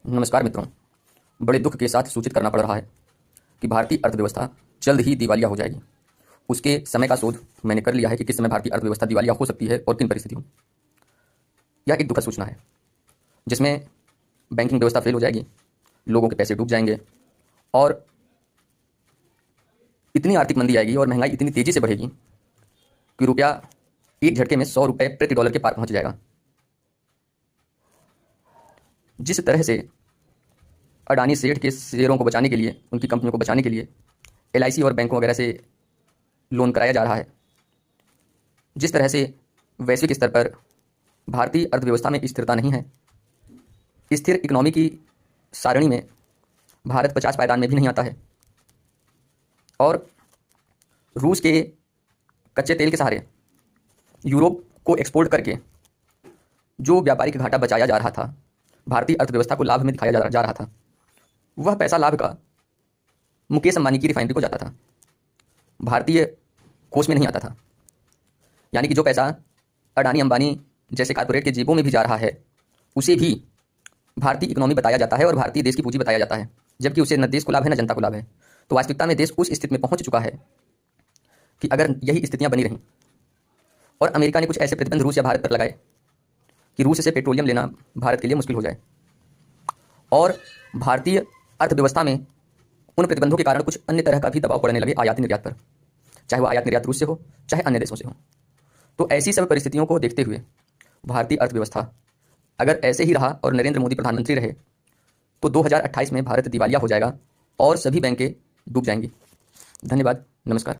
नमस्कार मित्रों। बड़े दुख के साथ सूचित करना पड़ रहा है कि भारतीय अर्थव्यवस्था जल्द ही दिवालिया हो जाएगी। उसके समय का शोध मैंने कर लिया है कि किस समय भारतीय अर्थव्यवस्था दिवालिया हो सकती है और किन परिस्थितियों में। यह एक दुखद सूचना है जिसमें बैंकिंग व्यवस्था फेल हो जाएगी, लोगों के पैसे डूब जाएंगे और इतनी आर्थिक मंदी आएगी और महंगाई इतनी तेजी से बढ़ेगी कि रुपया एक झटके में 100 रुपये प्रति डॉलर के पार पहुंच जाएगा। जिस तरह से अडानी सेठ के शेयरों को बचाने के लिए, उनकी कंपनियों को बचाने के लिए एलआईसी और बैंकों वगैरह से लोन कराया जा रहा है, जिस तरह से वैश्विक स्तर पर भारतीय अर्थव्यवस्था में स्थिरता नहीं है, स्थिर इकोनॉमी की सारणी में भारत 50 पायदान में भी नहीं आता है और रूस के कच्चे तेल के सहारे यूरोप को एक्सपोर्ट करके जो व्यापारिक घाटा बचाया जा रहा था, भारतीय अर्थव्यवस्था को लाभ में दिखाया जा रहा था, वह पैसा लाभ का मुकेश अंबानी की रिफाइनरी को जाता था, भारतीय कोष में नहीं आता था। यानी कि जो पैसा अडानी अंबानी जैसे कारपोरेट के जेबों में भी जा रहा है, उसे भी भारतीय इकोनॉमी बताया जाता है और भारतीय देश की पूंजी बताया जाता है, जबकि उसे न देश को लाभ है न जनता को लाभ है। तो वास्तविकता में देश उस स्थिति में पहुंच चुका है कि अगर यही स्थितियां बनी रहीं और अमेरिका ने कुछ ऐसे प्रतिबंध रूस या भारत पर लगाए कि रूस से पेट्रोलियम लेना भारत के लिए मुश्किल हो जाए और भारतीय अर्थव्यवस्था में उन प्रतिबंधों के कारण कुछ अन्य तरह का भी दबाव पड़ने लगे आयात निर्यात पर, चाहे वह आयात निर्यात रूस से हो चाहे अन्य देशों से हो। तो ऐसी सब परिस्थितियों को देखते हुए भारतीय अर्थव्यवस्था अगर ऐसे ही रहा और नरेंद्र मोदी प्रधानमंत्री रहे तो 2028 में भारत दिवालिया हो जाएगा और सभी बैंकें डूब जाएंगी। धन्यवाद, नमस्कार।